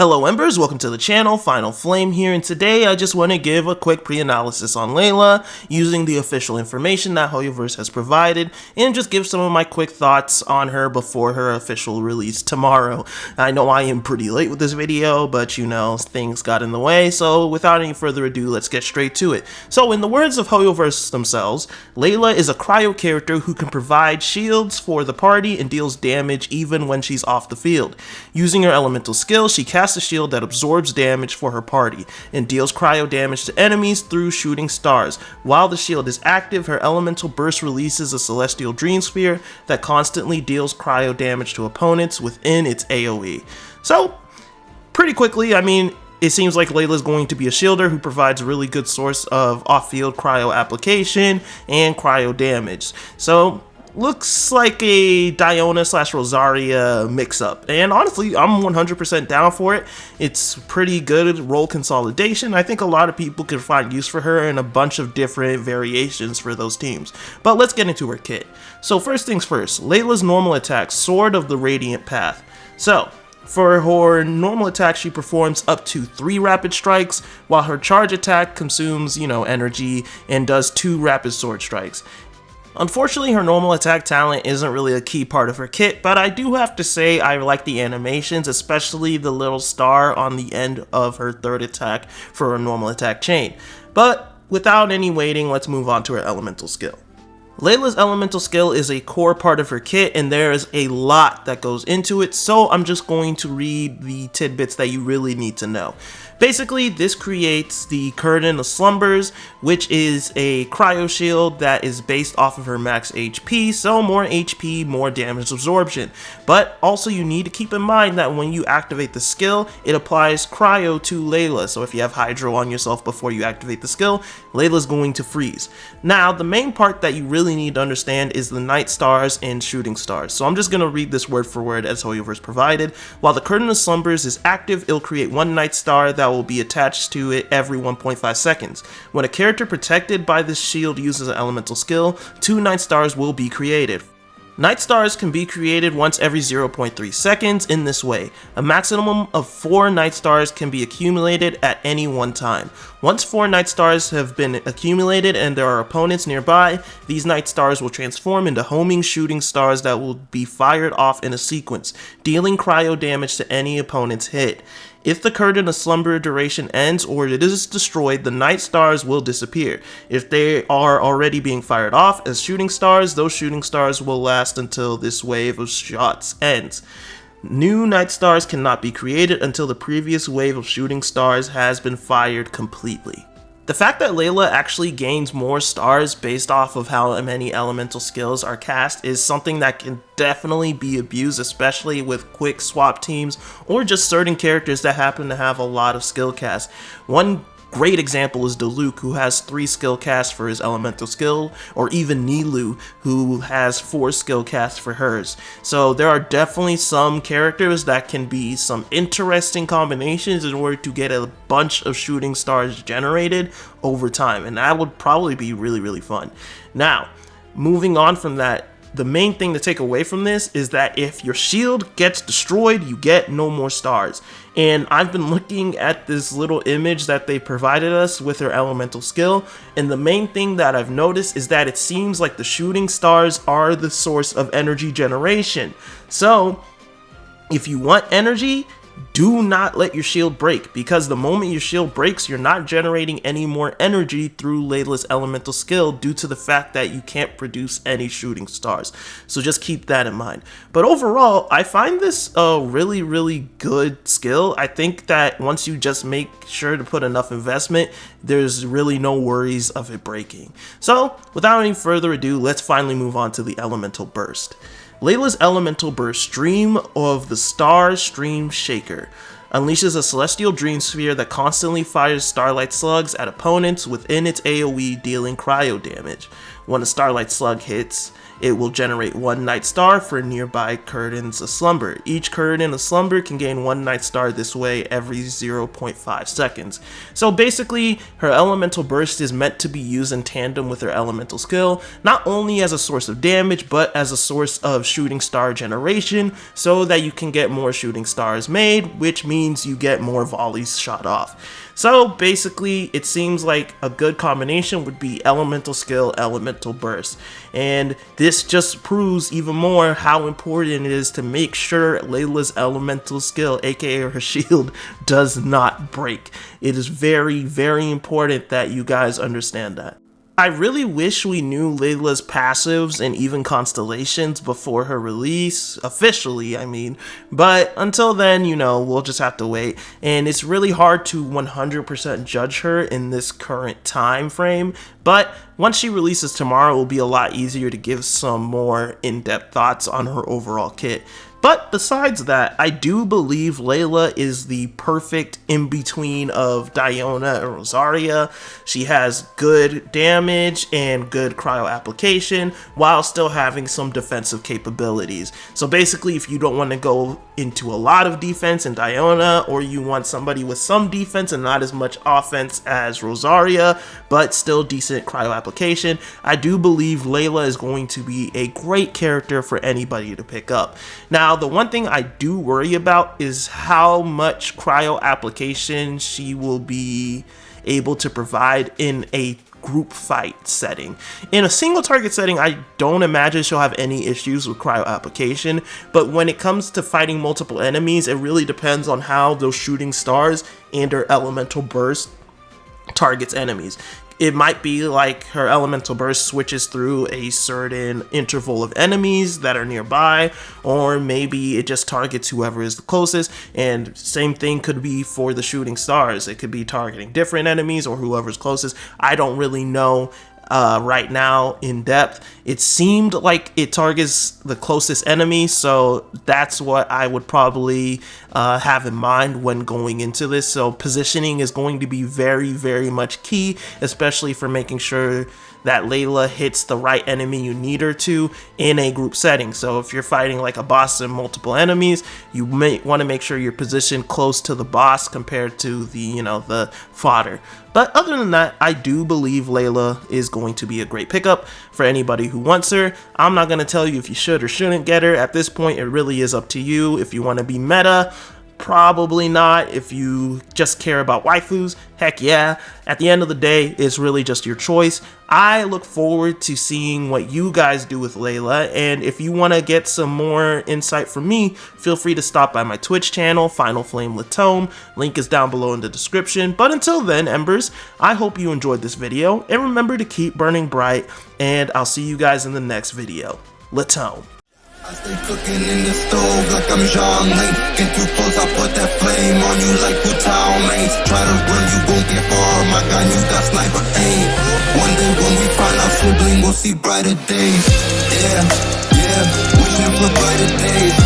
Hello Embers, welcome to the channel, Final Flame here, and today I just want to give a quick pre-analysis on Layla using the official information that Hoyoverse has provided, and just give some of my quick thoughts on her before her official release tomorrow. I know I am pretty late with this video, but you know, things got in the way, so without any further ado, let's get straight to it. So in the words of Hoyoverse themselves, Layla is a cryo character who can provide shields for the party and deals damage even when she's off the field. Using her elemental skill, she casts a shield that absorbs damage for her party and deals cryo damage to enemies through shooting stars. While the shield is active, her elemental burst releases a celestial dream sphere that constantly deals cryo damage to opponents within its AoE. So, pretty quickly, it seems like Layla's going to be a shielder who provides a really good source of off-field cryo application and cryo damage. So, looks like a Diona/Rosaria mix-up, and honestly, I'm 100% down for it. It's pretty good role consolidation. I think a lot of people could find use for her in a bunch of different variations for those teams. But let's get into her kit. So first things first, Layla's normal attack, Sword of the Radiant Path. So, for her normal attack, she performs up to 3 rapid strikes, while her charge attack consumes, energy and does 2 rapid sword strikes. Unfortunately, her normal attack talent isn't really a key part of her kit, but I do have to say I like the animations, especially the little star on the end of her third attack for her normal attack chain. But without any waiting, let's move on to her elemental skill. Layla's elemental skill is a core part of her kit, and there is a lot that goes into it, so I'm just going to read the tidbits that you really need to know. Basically, this creates the Curtain of Slumbers, which is a cryo shield that is based off of her max HP, so more HP, more damage absorption. But also you need to keep in mind that when you activate the skill, it applies cryo to Layla, so if you have Hydro on yourself before you activate the skill, Layla's going to freeze. Now, the main part that you really need to understand is the Night Stars and Shooting Stars, so I'm just going to read this word for word as Hoyoverse provided. While the Curtain of Slumbers is active, it'll create 1 Night Star that will be attached to it every 1.5 seconds. When a character protected by this shield uses an elemental skill, 2 Night Stars will be created. Night Stars can be created once every 0.3 seconds in this way. A maximum of 4 Night Stars can be accumulated at any one time. Once 4 Night Stars have been accumulated and there are opponents nearby, these Night Stars will transform into homing shooting stars that will be fired off in a sequence, dealing cryo damage to any opponent's hit. If the Curtain of Slumber duration ends or it is destroyed, the Night Stars will disappear. If they are already being fired off as shooting stars, those shooting stars will last until this wave of shots ends. New Night Stars cannot be created until the previous wave of shooting stars has been fired completely. The fact that Layla actually gains more stars based off of how many elemental skills are cast is something that can definitely be abused, especially with quick swap teams or just certain characters that happen to have a lot of skill cast. One great example is Diluc, who has 3 skill casts for his elemental skill, or even Nilou, who has 4 skill casts for hers. So there are definitely some characters that can be some interesting combinations in order to get a bunch of shooting stars generated over time, and that would probably be really fun. Now, moving on from that, the main thing to take away from this is that if your shield gets destroyed, you get no more stars. And I've been looking at this little image that they provided us with her elemental skill, and the main thing that I've noticed is that it seems like the shooting stars are the source of energy generation. So, if you want energy, do not let your shield break, because the moment your shield breaks, you're not generating any more energy through Layla's elemental skill due to the fact that you can't produce any shooting stars. So just keep that in mind. But overall, I find this a really good skill. I think that once you just make sure to put enough investment, there's really no worries of it breaking. So without any further ado, let's finally move on to the elemental burst. Layla's elemental burst, Stream of the Star Stream Shaker, unleashes a celestial dream sphere that constantly fires starlight slugs at opponents within its AoE, dealing cryo damage. When a starlight slug hits, it will generate 1 night star for nearby curtains of slumber. Each curtain of slumber can gain 1 night star this way every 0.5 seconds. So basically, her elemental burst is meant to be used in tandem with her elemental skill, not only as a source of damage, but as a source of shooting star generation, so that you can get more shooting stars made, which means you get more volleys shot off. So basically, it seems like a good combination would be elemental skill, elemental burst. And this just proves even more how important it is to make sure Layla's elemental skill, aka her shield, does not break. It is very, very important that you guys understand that. I really wish we knew Layla's passives and even constellations before her release, officially I mean, but until then, you know, we'll just have to wait, and it's really hard to 100% judge her in this current time frame, but once she releases tomorrow, it will be a lot easier to give some more in-depth thoughts on her overall kit. But besides that, I do believe Layla is the perfect in-between of Diona and Rosaria. She has good damage and good cryo application while still having some defensive capabilities. So basically, if you don't want to go into a lot of defense in Diona, or you want somebody with some defense and not as much offense as Rosaria, but still decent cryo application, I do believe Layla is going to be a great character for anybody to pick up. Now, the one thing I do worry about is how much cryo application she will be able to provide in a group fight setting. In a single target setting, I don't imagine she'll have any issues with cryo application, but when it comes to fighting multiple enemies, it really depends on how those shooting stars and her elemental burst targets enemies. It might be like her elemental burst switches through a certain interval of enemies that are nearby, or maybe it just targets whoever is the closest, and same thing could be for the shooting stars. It could be targeting different enemies or whoever's closest. I don't really know right now in depth. It seemed like it targets the closest enemy, so that's what I would probably have in mind when going into this. So positioning is going to be very, very much key, especially for making sure that Layla hits the right enemy you need her to in a group setting. So if you're fighting like a boss and multiple enemies, you may want to make sure you're positioned close to the boss compared to the, you know, the fodder. But other than that, I do believe Layla is going to be a great pickup for anybody who wants her. I'm not going to tell you if you should or shouldn't get her. At this point, it really is up to you. If you want to be meta, probably not. If you just care about waifus, heck yeah. At the end of the day, it's really just your choice. I look forward to seeing what you guys do with Layla, and if you want to get some more insight from me, feel free to stop by my Twitch channel, finalflamelatom. Link is down below in the description. But until then, Embers, I hope you enjoyed this video, and remember to keep burning bright, and I'll see you guys in the next video. Latom. I stay cooking in the stove like I'm John Lane. Get too close, I put that flame on you like Wu-Tao mains. Try to run, you won't get far. My gun, you got sniper aim. One day when we find our sibling, we'll see brighter days. Yeah, wishing for brighter days.